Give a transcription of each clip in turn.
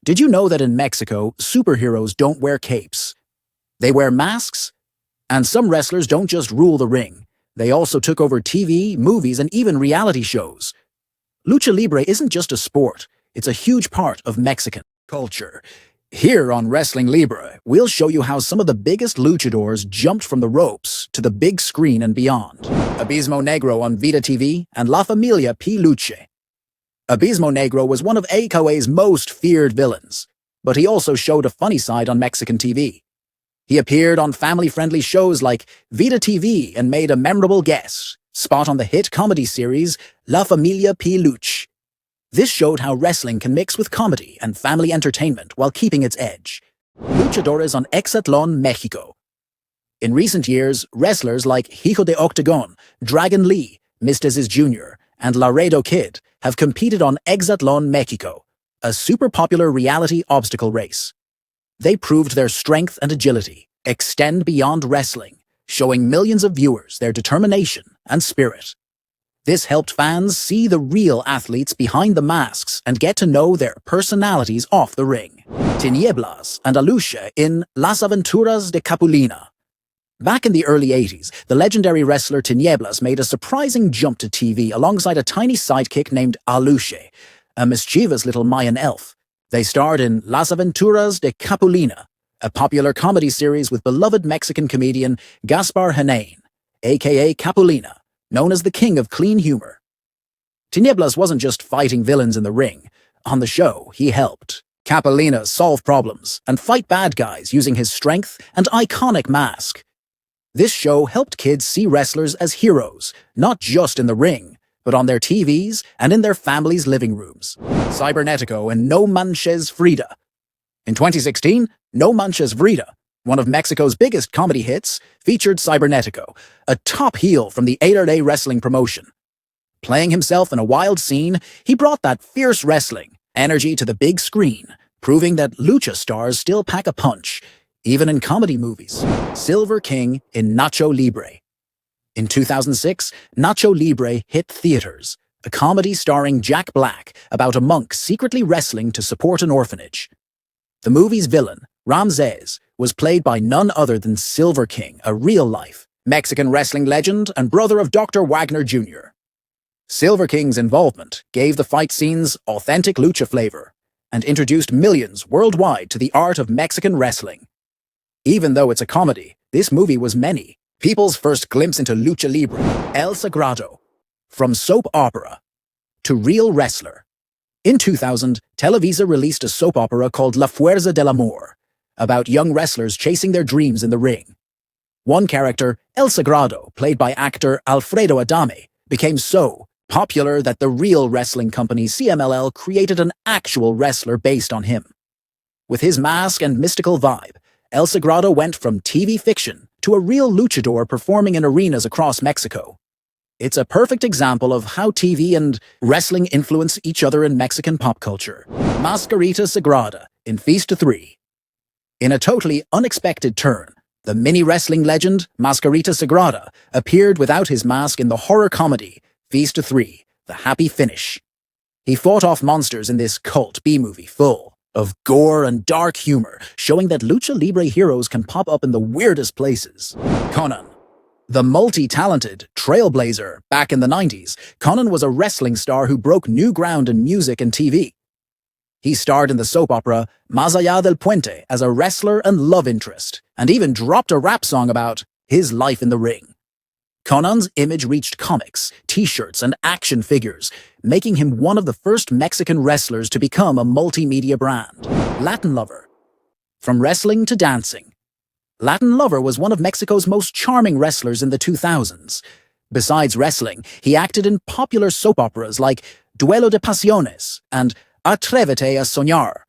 Did you know that in Mexico, superheroes don't wear capes? They wear masks? And some wrestlers don't just rule the ring. They also took over TV, movies, and even reality shows. Lucha Libre isn't just a sport, it's a huge part of Mexican culture. Here on Wrestling-libre, we'll show you how some of the biggest luchadors jumped from the ropes to the big screen and beyond. Abismo Negro on Vida TV and La Familia P. Luche. Abismo Negro was one of AKA's most feared villains, but he also showed a funny side on Mexican TV. He appeared on family-friendly shows like Vida TV and made a memorable guest spot on the hit comedy series La Familia P. Luche. This showed how wrestling can mix with comedy and family entertainment while keeping its edge. Luchadores on Hexatlón, Mexico. In recent years, wrestlers like Hijo de Octagon, Dragon Lee, Mistez's Jr., and Laredo Kid have competed on Hexatlón, Mexico, a super popular reality obstacle race. They proved their strength and agility extend beyond wrestling, showing millions of viewers their determination and spirit. This helped fans see the real athletes behind the masks and get to know their personalities off the ring. Tinieblas and Lucha in Las Aventuras de Capulina. Back in the early 80s, the legendary wrestler Tinieblas made a surprising jump to TV alongside a tiny sidekick named Lucha, a mischievous little Mayan elf. They starred in Las Aventuras de Capulina, a popular comedy series with beloved Mexican comedian Gaspar Hernán, aka Capulina, known as the king of clean humor. Tinieblas wasn't just fighting villains in the ring. On the show, he helped Capulina solve problems and fight bad guys using his strength and iconic mask. This show helped kids see wrestlers as heroes, not just in the ring, but on their TVs and in their families' living rooms. Cybernetico and No Manches Frida. In 2016, No Manches Frida, one of Mexico's biggest comedy hits, featured Cybernetico, a top heel from the A wrestling promotion. Playing himself in a wild scene, he brought that fierce wrestling energy to the big screen, proving that lucha stars still pack a punch, even in comedy movies. Silver King in Nacho Libre. In 2006, Nacho Libre hit theaters, a comedy starring Jack Black about a monk secretly wrestling to support an orphanage. The movie's villain, Ramses, was played by none other than Silver King, a real-life Mexican wrestling legend and brother of Dr. Wagner Jr. Silver King's involvement gave the fight scenes authentic lucha flavor and introduced millions worldwide to the art of Mexican wrestling. Even though it's a comedy, this movie was many people's first glimpse into Lucha Libre. El Sagrado. From soap opera to real wrestler. In 2000, Televisa released a soap opera called La Fuerza del Amor, about young wrestlers chasing their dreams in the ring. One character, El Sagrado, played by actor Alfredo Adame, became so popular that the real wrestling company CMLL created an actual wrestler based on him. With his mask and mystical vibe, El Sagrado went from TV fiction to a real luchador performing in arenas across Mexico. It's a perfect example of how TV and wrestling influence each other in Mexican pop culture. Mascarita Sagrada in Feast of Three. In a totally unexpected turn, the mini-wrestling legend Mascarita Sagrada appeared without his mask in the horror comedy Feast of Three, The Happy Finish. He fought off monsters in this cult B-movie full of gore and dark humor, showing that Lucha Libre heroes can pop up in the weirdest places. Conan. The multi-talented trailblazer back in the 90s, Conan was a wrestling star who broke new ground in music and TV. He starred in the soap opera Más Allá del Puente as a wrestler and love interest, and even dropped a rap song about his life in the ring. Conan's image reached comics, t-shirts, and action figures, making him one of the first Mexican wrestlers to become a multimedia brand. Latin Lover. From wrestling to dancing. Latin Lover was one of Mexico's most charming wrestlers in the 2000s. Besides wrestling, he acted in popular soap operas like Duelo de Pasiones and Atrévete a Soñar.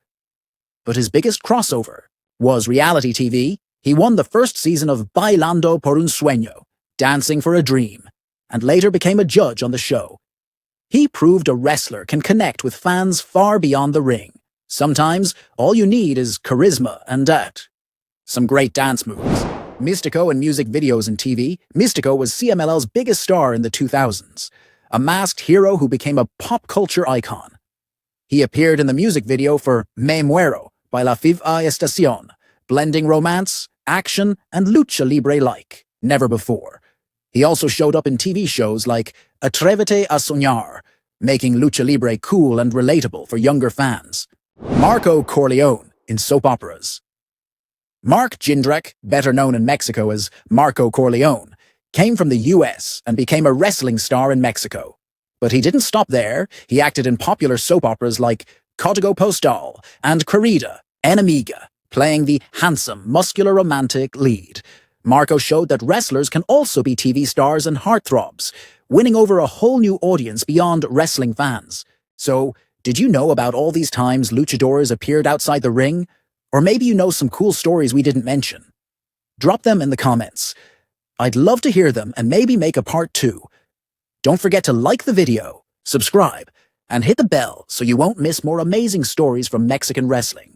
But his biggest crossover was reality TV. He won the first season of Bailando por un Sueño, Dancing for a Dream, and later became a judge on the show. He proved a wrestler can connect with fans far beyond the ring. Sometimes, all you need is charisma and some great dance moves. Mystico in music videos and TV, Mystico was CMLL's biggest star in the 2000s, a masked hero who became a pop culture icon. He appeared in the music video for Me Muero by La Viva Estación, blending romance, action, and Lucha Libre like never before. He also showed up in TV shows like Atrévete a Soñar, making Lucha Libre cool and relatable for younger fans. Marco Corleone in soap operas. Mark Jindrak, better known in Mexico as Marco Corleone, came from the US and became a wrestling star in Mexico. But he didn't stop there. He acted in popular soap operas like Código Postal and Querida, Enemiga, playing the handsome, muscular romantic lead. Marco showed that wrestlers can also be TV stars and heartthrobs, winning over a whole new audience beyond wrestling fans. So, did you know about all these times luchadors appeared outside the ring? Or maybe you know some cool stories we didn't mention. Drop them in the comments. I'd love to hear them and maybe make a part 2. Don't forget to like the video, subscribe, and hit the bell so you won't miss more amazing stories from Mexican wrestling.